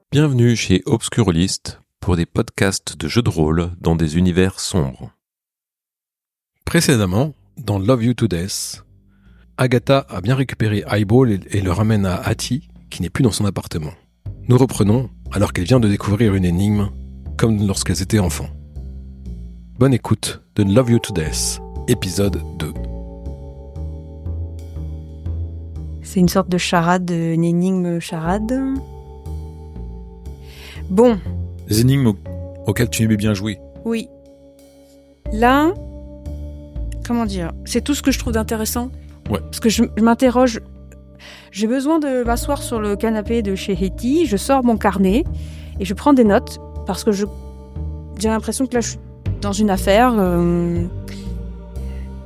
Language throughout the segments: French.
Bienvenue chez Obscurlist pour des podcasts de jeux de rôle dans des univers sombres. Précédemment, dans Love You to Death, Agatha a bien récupéré Highball et le ramène à Hattie, qui n'est plus dans son appartement. Nous reprenons alors qu'elle vient de découvrir une énigme, comme lorsqu'elles étaient enfants. Bonne écoute de Love You to Death, épisode 2. C'est une sorte de charade, une énigme charade. Bon. Des énigmes auxquelles tu aimais bien jouer. Oui. Là, comment dire, c'est tout ce que je trouve d'intéressant. Ouais. Parce que je m'interroge. J'ai besoin de m'asseoir sur le canapé de chez Hattie, je sors mon carnet et je prends des notes parce que j'ai l'impression que là je suis dans une affaire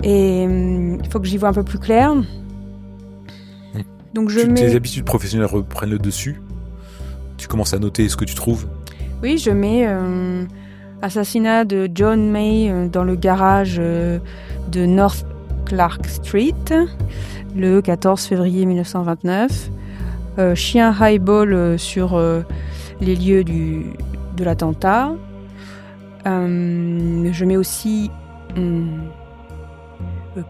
et il faut que j'y vois un peu plus clair. Donc Tes habitudes professionnelles reprennent le dessus. Tu commences à noter ce que tu trouves. Oui, je mets assassinat de John May dans le garage de North Clark Street, le 14 février 1929. Chien Highball sur les lieux de l'attentat. Je mets aussi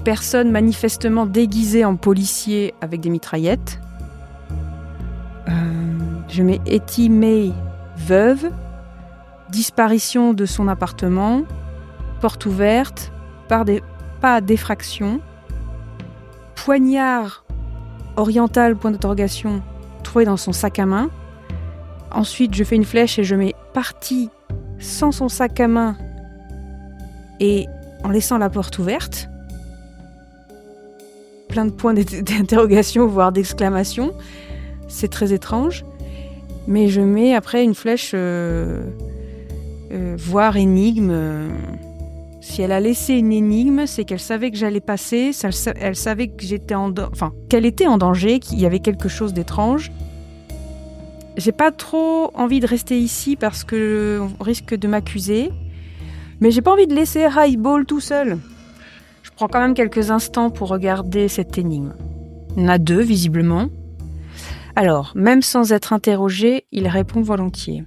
personne manifestement déguisée en policier avec des mitraillettes. Je mets Hattie May veuve, disparition de son appartement, porte ouverte, pas à défraction, poignard oriental, point d'interrogation, trouvé dans son sac à main. Ensuite, je fais une flèche et je mets partie sans son sac à main et en laissant la porte ouverte. Plein de points d'interrogation, voire d'exclamation. C'est très étrange. Mais je mets après une flèche voire énigme. Si elle a laissé une énigme, c'est qu'elle savait que j'allais passer, elle savait que qu'elle était en danger, qu'il y avait quelque chose d'étrange. J'ai pas trop envie de rester ici parce qu'on risque de m'accuser. Mais j'ai pas envie de laisser Highball tout seul. Je prends quand même quelques instants pour regarder cette énigme. Il y en a 2, visiblement. Alors, même sans être interrogé, il répond volontiers.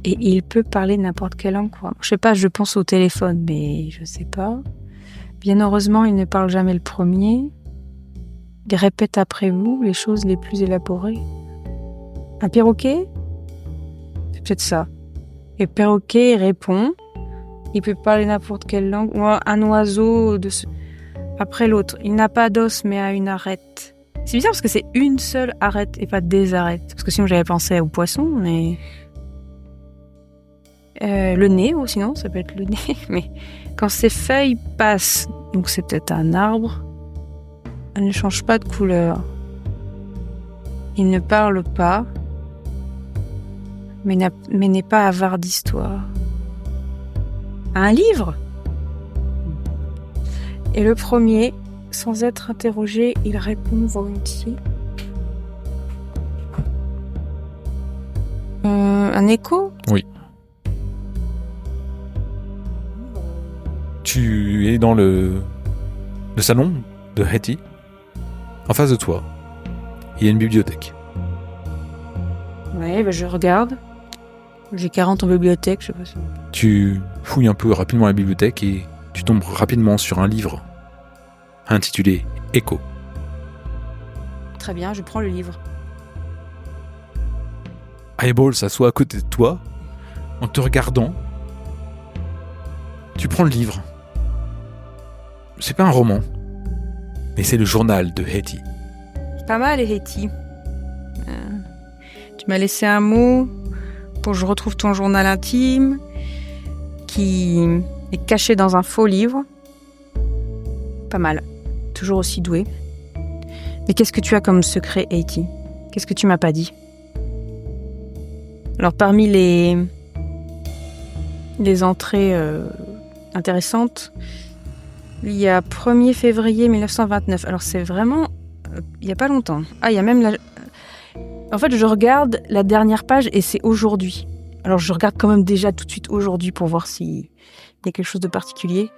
Et il peut parler n'importe quelle langue, quoi. Je sais pas, je pense au téléphone, mais je sais pas. Bien heureusement, il ne parle jamais le premier. Il répète après vous les choses les plus élaborées. Un perroquet ? C'est peut-être ça. Et le perroquet répond. Il peut parler n'importe quelle langue. Ou un oiseau après l'autre. Il n'a pas d'os, mais a une arête. C'est bizarre parce que c'est une seule arête et pas des arêtes. Parce que sinon, j'avais pensé au poisson, mais... le nez, ou sinon, ça peut être le nez. Mais quand ses feuilles passent, donc c'est peut-être un arbre, elle ne change pas de couleur. Il ne parle pas, mais n'est pas avare d'histoire. Un livre ? Et le premier, sans être interrogé, il répond volontiers. Un écho ? Oui. Tu es dans le salon de Hattie. En face de toi, il y a une bibliothèque. Ouais, je regarde. J'ai 40 en bibliothèque, je sais pas si... Tu fouilles un peu rapidement la bibliothèque et tu tombes rapidement sur un livre intitulé Echo. Très bien, je prends le livre. Highball s'assoit à côté de toi, en te regardant. Tu prends le livre. C'est pas un roman, mais c'est le journal de Hattie. Pas mal, Hattie. Tu m'as laissé un mot pour que je retrouve ton journal intime, qui est caché dans un faux livre. Pas mal. Toujours aussi doué. Mais qu'est-ce que tu as comme secret, Hattie ? Qu'est-ce que tu m'as pas dit ? Alors, parmi les entrées intéressantes, il y a 1er février 1929. Alors, c'est vraiment... il n'y a pas longtemps. Ah, il y a même... En fait, je regarde la dernière page et c'est aujourd'hui. Alors, je regarde quand même déjà tout de suite aujourd'hui pour voir s'il y a quelque chose de particulier.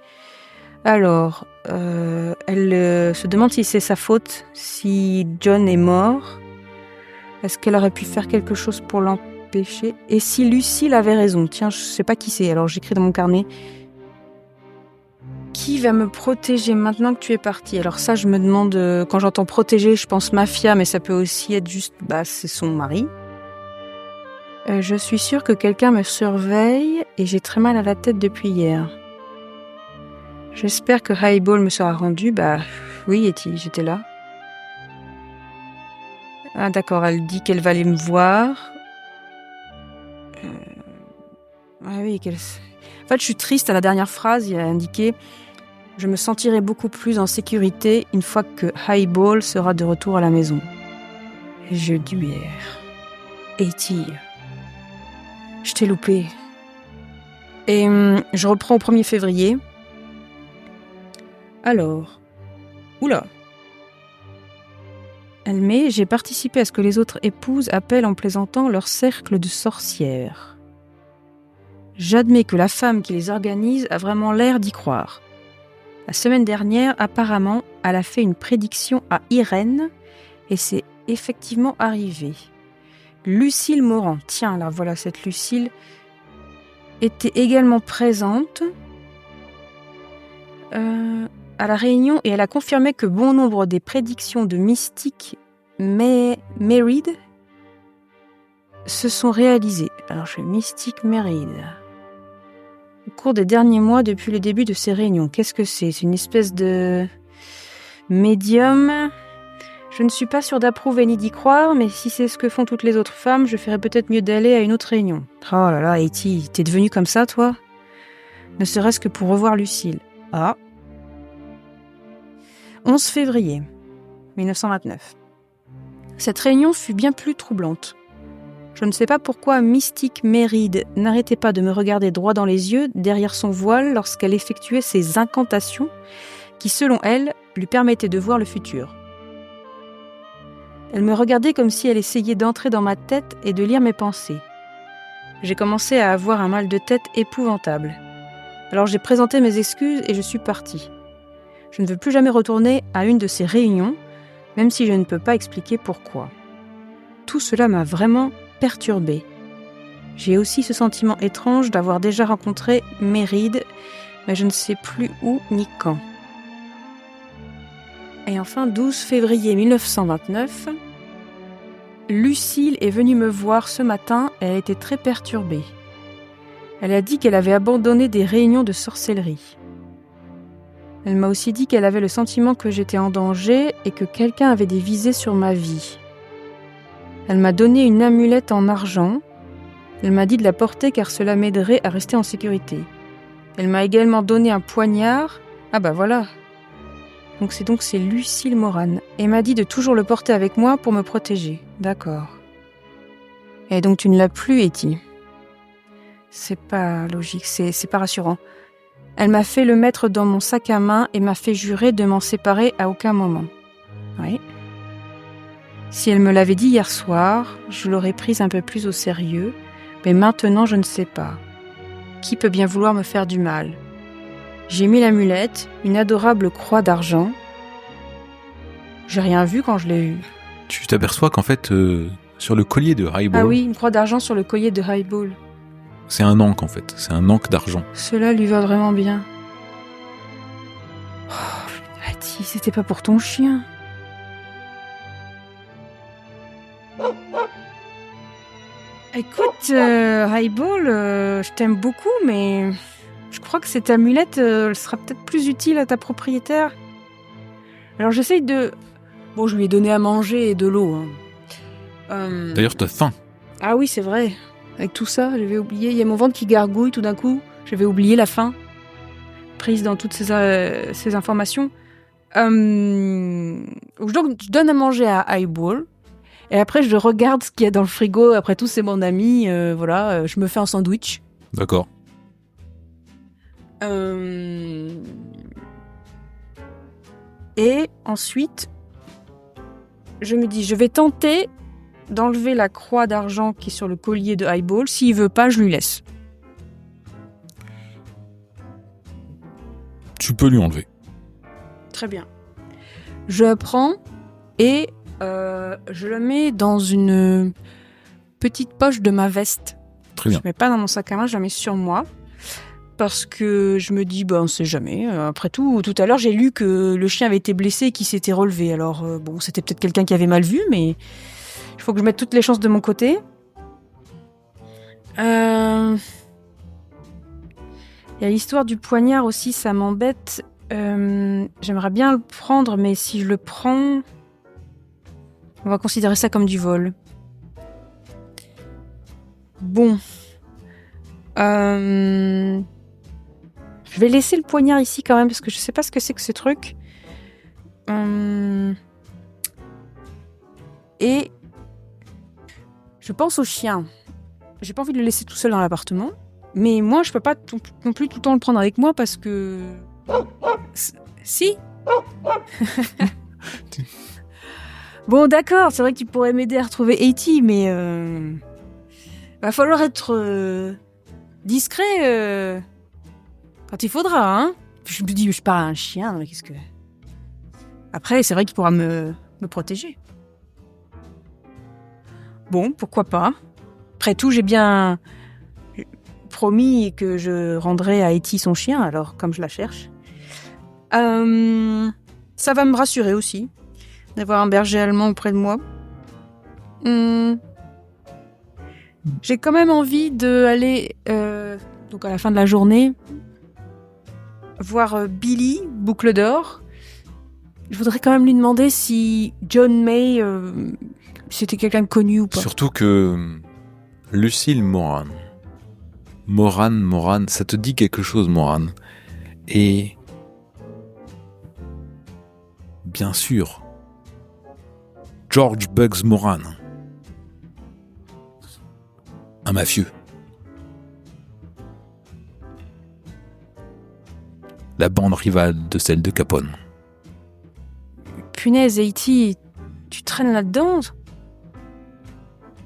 Alors, elle se demande si c'est sa faute, si John est mort. Est-ce qu'elle aurait pu faire quelque chose pour l'empêcher? Et si Lucille avait raison? Tiens, je sais pas qui c'est, alors j'écris dans mon carnet. Qui va me protéger maintenant que tu es parti? Alors ça, je me demande, quand j'entends protéger, je pense mafia, mais ça peut aussi être juste, c'est son mari. Je suis sûre que quelqu'un me surveille et j'ai très mal à la tête depuis hier. J'espère que Highball me sera rendu. Oui, Etty, j'étais là. Ah d'accord, elle dit qu'elle va aller me voir. Ah oui, en fait, je suis triste à la dernière phrase, il a indiqué « Je me sentirai beaucoup plus en sécurité une fois que Highball sera de retour à la maison. » Je d'hier. Etty, je t'ai loupé. Et je reprends au 1er février. Alors, oula. Elle met « J'ai participé à ce que les autres épouses appellent en plaisantant leur cercle de sorcières. J'admets que la femme qui les organise a vraiment l'air d'y croire. La semaine dernière, apparemment, elle a fait une prédiction à Irène et c'est effectivement arrivé. Lucille Morand, tiens là voilà cette Lucille, était également présente à la réunion et elle a confirmé que bon nombre des prédictions de Mystique Merid se sont réalisées. Alors je fais Mystique Merid. Au cours des derniers mois, depuis le début de ces réunions, qu'est-ce que c'est? C'est une espèce de médium. Je ne suis pas sûre d'approuver ni d'y croire, mais si c'est ce que font toutes les autres femmes, je ferais peut-être mieux d'aller à une autre réunion. Oh là là, Etty, t'es devenue comme ça, toi? Ne serait-ce que pour revoir Lucille. Ah. 11 février 1929. Cette réunion fut bien plus troublante. Je ne sais pas pourquoi Mystique Merid n'arrêtait pas de me regarder droit dans les yeux derrière son voile lorsqu'elle effectuait ses incantations qui, selon elle, lui permettaient de voir le futur. Elle me regardait comme si elle essayait d'entrer dans ma tête et de lire mes pensées. J'ai commencé à avoir un mal de tête épouvantable. Alors j'ai présenté mes excuses et je suis partie. Je ne veux plus jamais retourner à une de ces réunions, même si je ne peux pas expliquer pourquoi. Tout cela m'a vraiment perturbée. J'ai aussi ce sentiment étrange d'avoir déjà rencontré Merid, mais je ne sais plus où ni quand. Et enfin, 12 février 1929, Lucille est venue me voir ce matin et elle était très perturbée. Elle a dit qu'elle avait abandonné des réunions de sorcellerie. Elle m'a aussi dit qu'elle avait le sentiment que j'étais en danger et que quelqu'un avait des visées sur ma vie. Elle m'a donné une amulette en argent. Elle m'a dit de la porter car cela m'aiderait à rester en sécurité. Elle m'a également donné un poignard. Ah voilà. Donc c'est Lucille Moran. Et m'a dit de toujours le porter avec moi pour me protéger. D'accord. Et donc tu ne l'as plus, Etty. C'est pas logique, c'est pas rassurant. Elle m'a fait le mettre dans mon sac à main et m'a fait jurer de m'en séparer à aucun moment. Oui. Si elle me l'avait dit hier soir, je l'aurais prise un peu plus au sérieux, mais maintenant je ne sais pas. Qui peut bien vouloir me faire du mal? J'ai mis l'amulette, une adorable croix d'argent. J'ai rien vu quand je l'ai eue. Tu t'aperçois qu'en fait, sur le collier de Highball... Ah oui, une croix d'argent sur le collier de Highball. C'est un ankh en fait, c'est un ankh d'argent. Cela lui va vraiment bien. Oh, Etty, c'était pas pour ton chien. Écoute, Highball, je t'aime beaucoup, mais je crois que cette amulette elle sera peut-être plus utile à ta propriétaire. Alors j'essaye de... Bon, je lui ai donné à manger et de l'eau. D'ailleurs, t'as faim. Ah oui, c'est vrai. Avec tout ça, j'avais oublié. Il y a mon ventre qui gargouille tout d'un coup. J'avais oublié la faim. Prise dans toutes ces informations. Donc, je donne à manger à Highball. Et après, je regarde ce qu'il y a dans le frigo. Après tout, c'est mon ami. Voilà, je me fais un sandwich. D'accord. Et ensuite, je me dis, je vais tenter d'enlever la croix d'argent qui est sur le collier de Highball. S'il veut pas, je lui laisse. Tu peux lui enlever. Très bien. Je prends et Je le mets dans une petite poche de ma veste. Très bien. Je mets pas dans mon sac à main, je la mets sur moi. Parce que je me dis, on sait jamais. Après tout à l'heure, j'ai lu que le chien avait été blessé et qu'il s'était relevé. Alors, c'était peut-être quelqu'un qui avait mal vu, mais il faut que je mette toutes les chances de mon côté. Il y a l'histoire du poignard aussi, ça m'embête. J'aimerais bien le prendre, mais si je le prends, on va considérer ça comme du vol. Bon. Je vais laisser le poignard ici quand même, parce que je sais pas ce que c'est que ce truc. Et je pense au chien. J'ai pas envie de le laisser tout seul dans l'appartement. Mais moi, je peux pas non plus tout le temps le prendre avec moi parce que... Si. Bon, d'accord, c'est vrai que tu pourrais m'aider à retrouver Haiti, mais... va falloir être discret quand il faudra, hein. Je me dis, je parle à un chien, mais qu'est-ce que... Après, c'est vrai qu'il pourra me protéger. Bon, pourquoi pas. Après tout, j'ai bien promis que je rendrai à Haiti son chien, alors comme je la cherche. Ça va me rassurer aussi, d'avoir un berger allemand auprès de moi. J'ai quand même envie d'aller, donc à la fin de la journée, voir Billy, Boucle d'Or. Je voudrais quand même lui demander si John May, c'était quelqu'un de connu ou pas. Surtout que Lucille Moran, ça te dit quelque chose, Moran. Et bien sûr, George Bugs Moran, un mafieux. La bande rivale de celle de Capone. Punaise, Haiti, tu traînes là-dedans?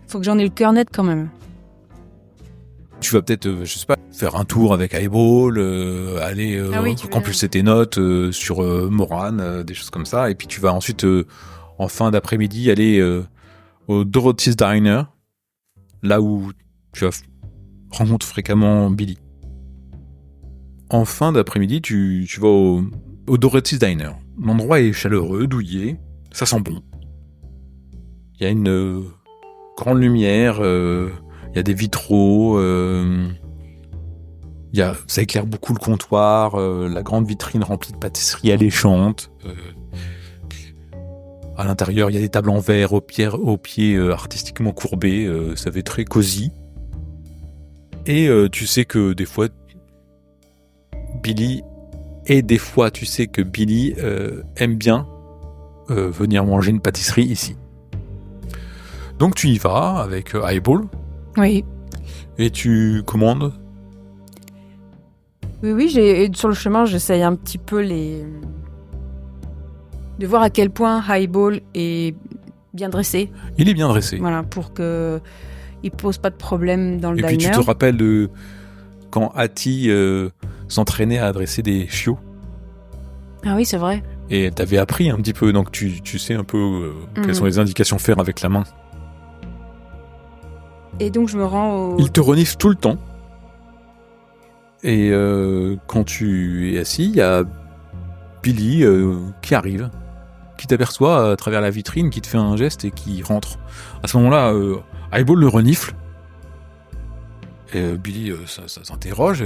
Faut que j'en ai le cœur net quand même. Tu vas peut-être, je sais pas, faire un tour avec Eyeball, aller compulser tes notes sur Moran, des choses comme ça. Et puis tu vas ensuite, en fin d'après-midi, aller au Dorothy's Diner, là où tu rencontres fréquemment Billy. En fin d'après-midi, tu vas au Dorothy's Diner. L'endroit est chaleureux, douillet, ça sent bon. Il y a une grande lumière, il y a des vitraux, ça éclaire beaucoup le comptoir, la grande vitrine remplie de pâtisseries alléchantes. À l'intérieur, il y a des tables en verre aux pieds artistiquement courbés, ça fait très cosy. Et tu sais que des fois, Billy aime bien venir manger une pâtisserie ici. Donc tu y vas avec Eyeball. Oui. Et tu commandes. Oui, sur le chemin, j'essaye un petit peu de voir à quel point Eyeball est bien dressé. Il est bien dressé. Voilà, pour que il pose pas de problème dans le diner. Et puis tu te rappelles de quand Hattie s'entraînait à dresser des chiots. Ah oui, c'est vrai. Et t'avais appris un petit peu, donc tu sais un peu quelles sont les indications faire avec la main. Et donc je me rends au... Il te renifle tout le temps. Et quand tu es assis, il y a Billy qui arrive, qui t'aperçoit à travers la vitrine, qui te fait un geste et qui rentre. À ce moment-là, Eyeball le renifle. Et Billy ça s'interroge,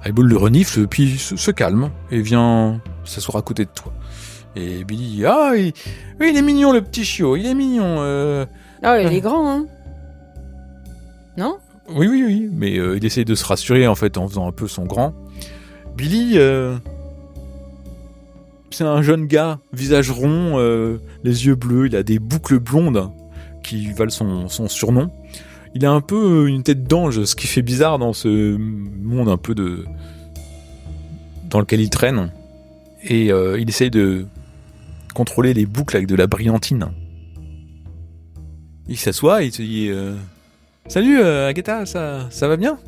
Eyeball le renifle, puis se calme et vient s'asseoir à côté de toi. Et Billy dit « Ah, oui, il est mignon le petit chiot, il est mignon. » Ah, il est grand, hein. Non ? Oui, mais il essaye de se rassurer en fait en faisant un peu son grand. Billy, c'est un jeune gars, visage rond, les yeux bleus, il a des boucles blondes qui valent son surnom. Il a un peu une tête d'ange, ce qui fait bizarre dans ce monde un peu dans lequel il traîne. Et il essaye de contrôler les boucles avec de la brillantine. Il s'assoit et il te dit Salut Agatha, ça va bien?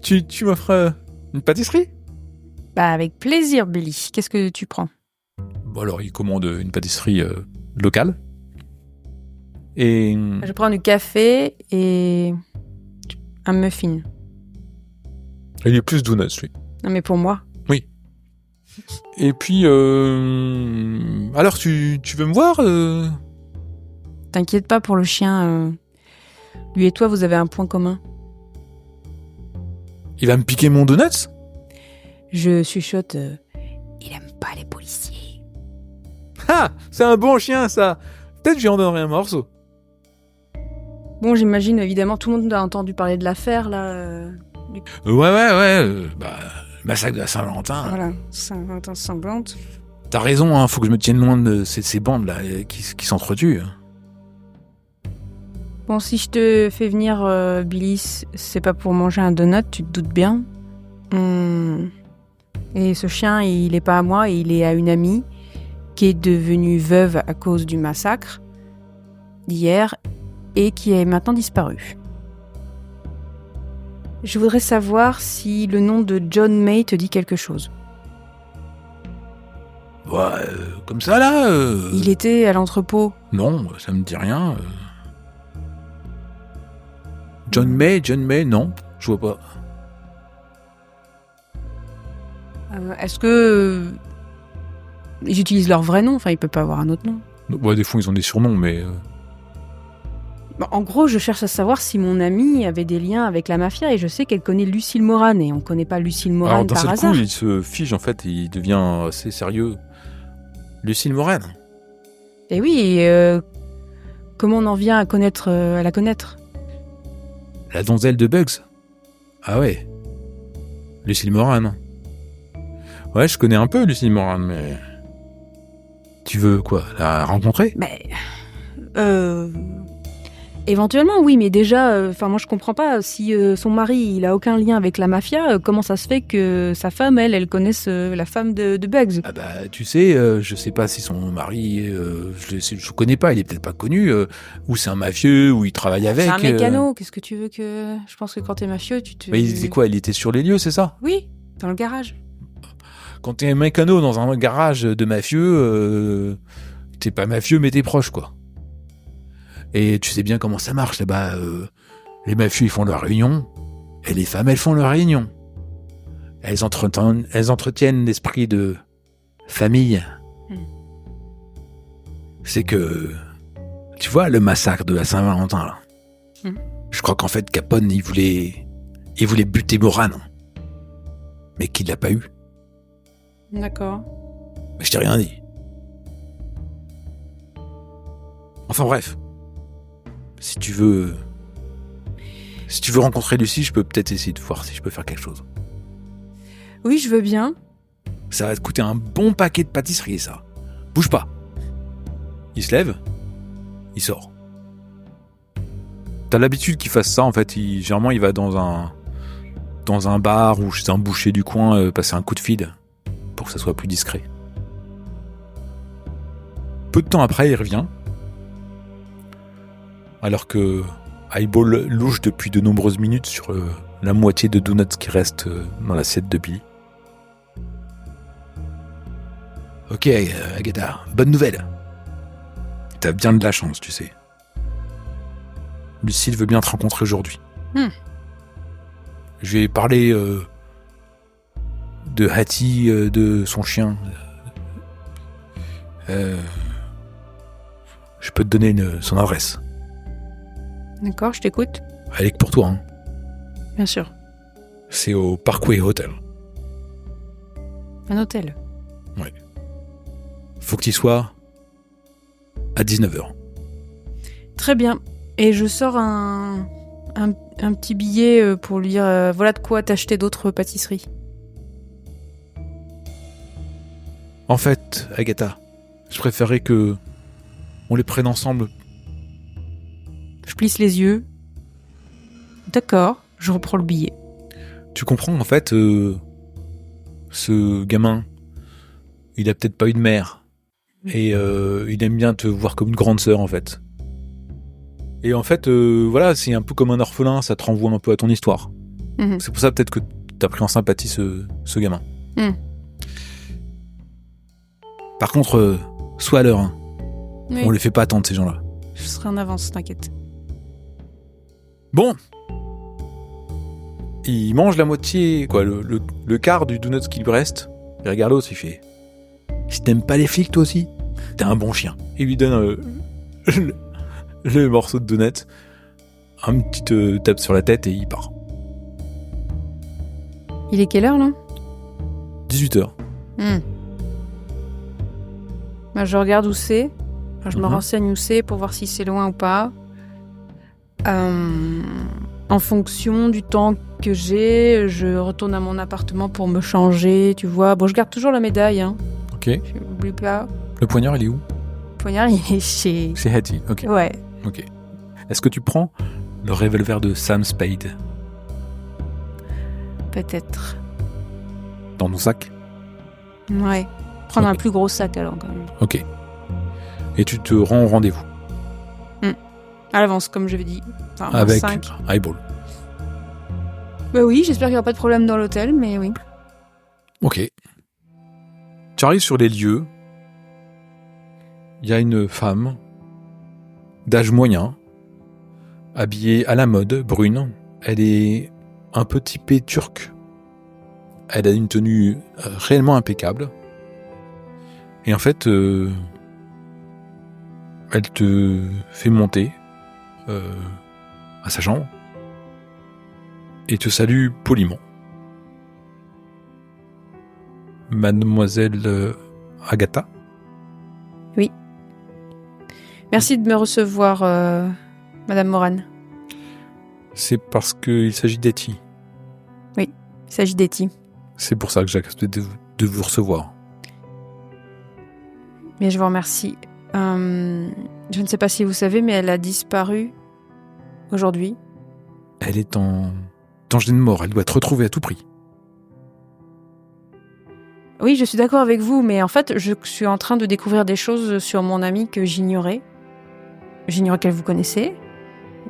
Tu m'offres une pâtisserie? Bah avec plaisir Billy, qu'est-ce que tu prends? Bon alors il commande une pâtisserie locale. Et... Je prends du café et un muffin. Il est plus donuts, lui. Non, mais pour moi. Oui. Et puis, alors, tu veux me voir T'inquiète pas pour le chien. Lui et toi, vous avez un point commun. Il va me piquer mon donuts? Je chuchote. Il aime pas les policiers. Ah, c'est un bon chien, ça. Peut-être que j'y en donnerai un morceau. Bon, j'imagine, évidemment, tout le monde a entendu parler de l'affaire, là. Ouais. Massacre de la Saint-Valentin. Voilà, Saint-Valentin sanglante. T'as raison, hein, faut que je me tienne loin de ces bandes-là qui s'entretuent. Bon, si je te fais venir, Billy, c'est pas pour manger un donut, tu te doutes bien. Et ce chien, il est pas à moi, il est à une amie qui est devenue veuve à cause du massacre d'hier et qui est maintenant disparue. Je voudrais savoir si le nom de John May te dit quelque chose. Ouais, comme ça, là Il était à l'entrepôt. Non, ça me dit rien. John May, non, je vois pas. Est-ce que ils utilisent leur vrai nom? Enfin, il peut pas avoir un autre nom. Ouais, des fois, ils ont des surnoms, mais... Bon, en gros, je cherche à savoir si mon amie avait des liens avec la mafia et je sais qu'elle connaît Lucille Moran et on connaît pas Lucille Moran alors, d'un par seul hasard. coup, il se fige, en fait, il devient assez sérieux. Lucille Moran. Et oui, comment on en vient à la connaître? La donzelle de Bugs. Ah ouais. Lucille Moran. Ouais, je connais un peu Lucille Moran, mais... Tu veux quoi, la rencontrer? Mais... Éventuellement, oui, mais déjà, moi je comprends pas, si son mari, il a aucun lien avec la mafia, comment ça se fait que sa femme, elle connaisse la femme de Bugs? Ah bah, tu sais, je sais pas si son mari... je connais pas, il est peut-être pas connu, ou c'est un mafieux, ou il travaille avec... C'est un mécano, qu'est-ce que tu veux que... Je pense que quand t'es mafieux, tu te... Mais il était quoi? Il était sur les lieux, c'est ça? Oui, dans le garage. Quand t'es un mécano dans un garage de mafieux, t'es pas mafieux, mais t'es proche, quoi. Et tu sais bien comment ça marche là-bas. Les mafieux, ils font leur réunion, et les femmes, elles font leur réunion. Elles entretiennent l'esprit de famille. C'est que, tu vois, le massacre de la Saint-Valentin, là. Je crois qu'en fait, Capone, il voulait buter Moran, mais qu'il l'a pas eu. D'accord. Mais je t'ai rien dit. Enfin bref. Si tu veux rencontrer Lucie, je peux peut-être essayer de voir si je peux faire quelque chose. Oui, je veux bien. Ça va te coûter un bon paquet de pâtisserie, ça. Bouge pas. Il se lève, il sort. T'as l'habitude qu'il fasse ça, en fait. Généralement, il va dans un bar ou chez un boucher du coin passer un coup de fil pour que ça soit plus discret. Peu de temps après, il revient. Alors que Highball louche depuis de nombreuses minutes sur la moitié de donuts qui reste dans l'assiette de Billy. Ok, Agatha, bonne nouvelle. T'as bien de la chance, tu sais. Lucille veut bien te rencontrer aujourd'hui. Je lui ai parlé de Hattie, de son chien. Je peux te donner son adresse. D'accord, je t'écoute. Elle est que pour toi, hein. Bien sûr. C'est au Parkway Hotel. Un hôtel. Ouais. Faut que tu y sois à 19h. Très bien. Et je sors un petit billet pour lui dire voilà de quoi t'acheter d'autres pâtisseries. En fait, Agatha, je préférais que on les prenne ensemble. Je plisse les yeux. D'accord, je reprends le billet. Tu comprends, en fait, ce gamin, il a peut-être pas eu de mère. Et il aime bien te voir comme une grande sœur, en fait. Et en fait, voilà, c'est un peu comme un orphelin, ça te renvoie un peu à ton histoire. C'est pour ça peut-être que t'as pris en sympathie ce gamin. Par contre, sois à l'heure, hein. Oui. On les fait pas attendre, ces gens-là. Je serai en avance, t'inquiète. Bon. Il mange la moitié, quoi, le quart du donut qui lui reste. Il regarde l'autre, il fait « Si t'aimes pas les flics, toi aussi, t'es un bon chien. » Il lui donne le morceau de donut, un petit tape sur la tête et il part. Il est quelle heure, là ? 18h. Bah, je regarde où c'est. Enfin, je me renseigne où c'est pour voir si c'est loin ou pas. En fonction du temps que j'ai, je retourne à mon appartement pour me changer, tu vois. Bon, je garde toujours la médaille, hein. Ok. Je n'oublie pas. Le poignard, il est où ? Le poignard, il est chez... C'est Hattie, ok. Ouais. Ok. Est-ce que tu prends le revolver de Sam Spade Peut-être. dans ton sac ? Ouais. Prendre un Ok. plus gros sac, alors, quand même. Ok. Et tu te rends au rendez-vous À l'avance, comme je l'ai dit. Enfin, avec 5. Highball. Bah oui, j'espère qu'il n'y aura pas de problème dans l'hôtel, mais oui. Ok. Tu arrives sur les lieux. Il y a une femme d'âge moyen, habillée à la mode, brune. Elle est un peu typée turque. Elle a une tenue réellement impeccable. Et en fait, elle te fait monter à sa chambre et te salue poliment. Mademoiselle Agatha. Merci de me recevoir, Madame Moran. C'est parce qu'il s'agit d'Etty. Il s'agit d'Etty. C'est pour ça que j'ai accepté de vous recevoir. Mais je vous remercie. Je ne sais pas si vous savez, mais elle a disparu aujourd'hui. Elle est en danger de mort. Elle doit être retrouvée à tout prix. Oui, je suis d'accord avec vous, mais en fait, je suis en train de découvrir des choses sur mon amie que j'ignorais. J'ignorais qu'elle vous connaissait,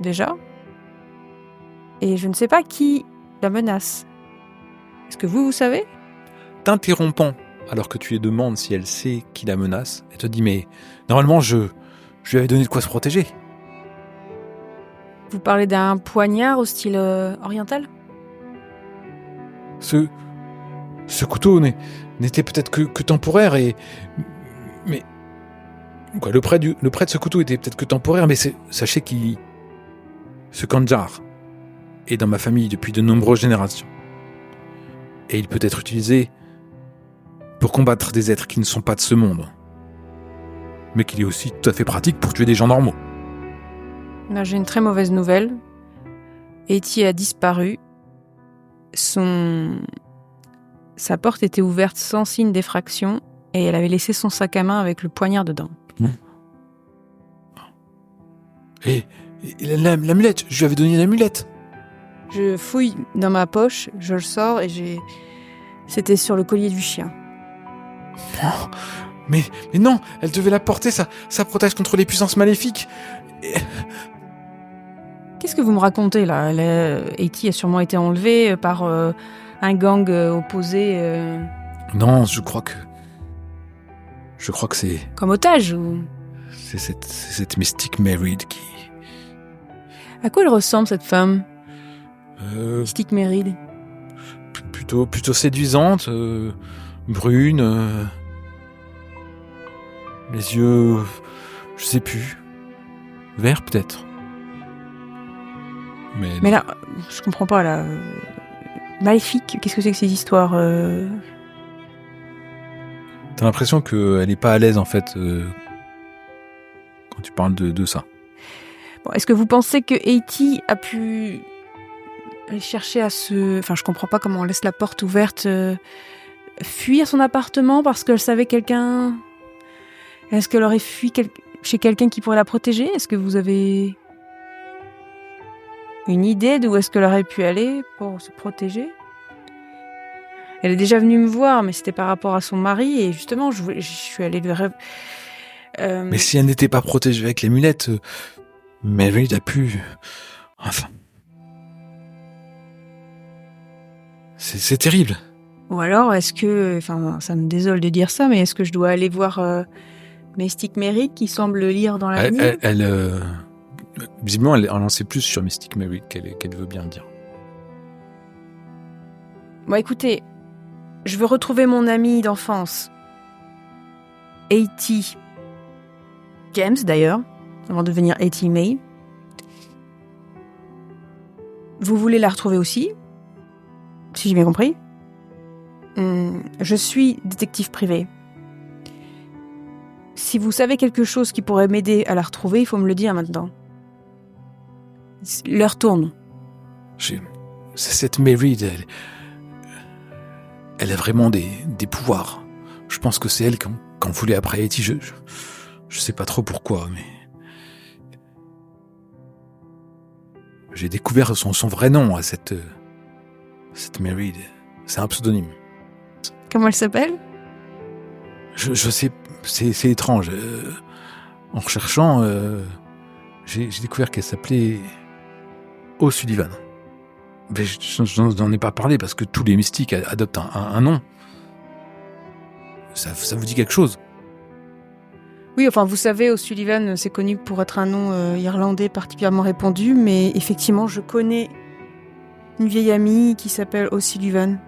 déjà. Et je ne sais pas qui la menace. Est-ce que vous savez ? T'interrompant alors que tu lui demandes si elle sait qui la menace, elle te dit mais normalement je lui avais donné de quoi se protéger. Vous parlez d'un poignard au style oriental ? Ce couteau n'était peut-être que temporaire mais quoi, le prêt de ce couteau était peut-être que temporaire, mais sachez ce Kandjar est dans ma famille depuis de nombreuses générations. Et il peut être utilisé pour combattre des êtres qui ne sont pas de ce monde. Mais qu'il est aussi tout à fait pratique pour tuer des gens normaux. Là, j'ai une très mauvaise nouvelle. Etty a disparu. Sa porte était ouverte sans signe d'effraction et elle avait laissé son sac à main avec le poignard dedans. Et l'amulette, je lui avais donné l'amulette. Je fouille dans ma poche, je le sors et c'était sur le collier du chien. Oh, mais non, elle devait la porter, ça protège contre les puissances maléfiques. Qu'est-ce que vous me racontez là ? Etty a sûrement été enlevée par un gang opposé. Non, je crois que c'est... Comme otage ou... C'est cette mystique Merid qui... À quoi elle ressemble cette femme ? Mystique Merid. Plutôt séduisante, brune, les yeux, je sais plus, vert peut-être. Mais là, je comprends pas là. Maléfique, qu'est-ce que c'est que ces histoires T'as l'impression qu'elle est pas à l'aise en fait quand tu parles de ça. Bon, est-ce que vous pensez que Etty a pu aller chercher Enfin, je comprends pas comment on laisse la porte ouverte, fuir son appartement parce qu'elle savait quelqu'un... Est-ce qu'elle aurait fui chez quelqu'un qui pourrait la protéger ? Est-ce que vous avez une idée d'où est-ce qu'elle aurait pu aller pour se protéger ? Elle est déjà venue me voir, mais c'était par rapport à son mari, et justement, je suis allée lui Mais si elle n'était pas protégée avec l'amulette, Merid a pu... Enfin... C'est terrible. Ou alors, est-ce que... Enfin, ça me désole de dire ça, mais est-ce que je dois aller voir Mystic Mary qui semble lire dans l'avenir. Visiblement, elle en sait plus sur Mystic Mary qu'elle veut bien le dire. Bon, écoutez, je veux retrouver mon ami d'enfance. A.T. James, d'ailleurs, avant de devenir A.T. May. Vous voulez la retrouver aussi, si j'ai bien compris. Je suis détective privé. Si vous savez quelque chose qui pourrait m'aider à la retrouver, il faut me le dire maintenant. L'heure tourne. C'est cette Mary, elle a vraiment des pouvoirs. Je pense que c'est elle qu'on voulait après Etty. Je sais pas trop pourquoi, mais... J'ai découvert son vrai nom à cette Mary. C'est un pseudonyme. Comment elle s'appelle ? Je sais, c'est étrange. En recherchant, j'ai découvert qu'elle s'appelait O'Sullivan. Mais je n'en ai pas parlé parce que tous les mystiques adoptent un nom. Ça vous dit quelque chose ? Oui, enfin, vous savez, O'Sullivan, c'est connu pour être un nom irlandais particulièrement répandu, mais effectivement, je connais une vieille amie qui s'appelle O'Sullivan,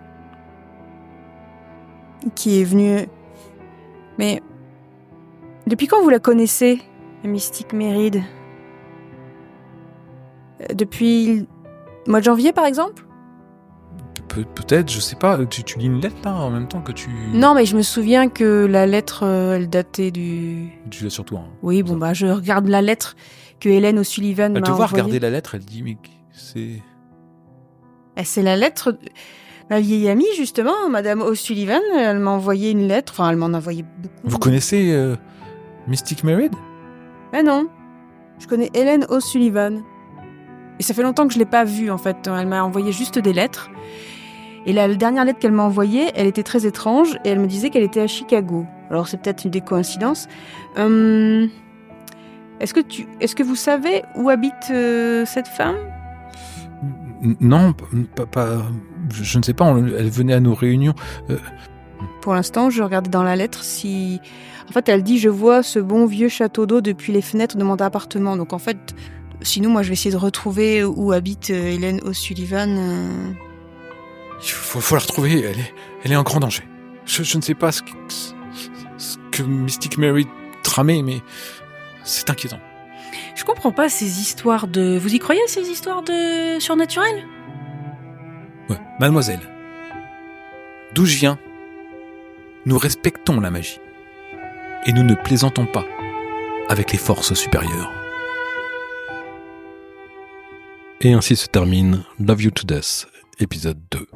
qui est venue... Mais depuis quand vous la connaissez, la Mystic Méride ? Depuis le mois de janvier, par exemple ? Peut-être, je sais pas. Tu lis une lettre, là, en même temps que tu... Non, mais je me souviens que la lettre, elle datait du... Tu l'as sur toi. Hein. Oui, bon, je regarde la lettre que Hélène O'Sullivan m'a envoyée. Elle te voit regarder la lettre, elle dit, mais c'est... C'est la lettre... Ma vieille amie, justement, Madame O'Sullivan, elle m'a envoyé une lettre. Enfin, elle m'en a envoyé beaucoup. Vous connaissez Mystic Mary ? Mais non. Je connais Hélène O'Sullivan. Et ça fait longtemps que je l'ai pas vue, en fait. Elle m'a envoyé juste des lettres. Et la dernière lettre qu'elle m'a envoyée, elle était très étrange. Et elle me disait qu'elle était à Chicago. Alors, c'est peut-être une des coïncidences. Est-ce que vous savez où habite cette femme ? Non, pas. Je ne sais pas, elle venait à nos réunions. Pour l'instant, je regardais dans la lettre si... En fait, elle dit « Je vois ce bon vieux château d'eau depuis les fenêtres de mon appartement ». Donc en fait, sinon, moi, je vais essayer de retrouver où habite Hélène O'Sullivan. Il faut la retrouver, elle est en grand danger. Je ne sais pas ce que Mystic Mary tramait, mais c'est inquiétant. Je comprends pas ces histoires de... Vous y croyez, ces histoires de surnaturel ? Ouais, mademoiselle. D'où je viens, nous respectons la magie. Et nous ne plaisantons pas avec les forces supérieures. Et ainsi se termine Love You to Death, épisode 2.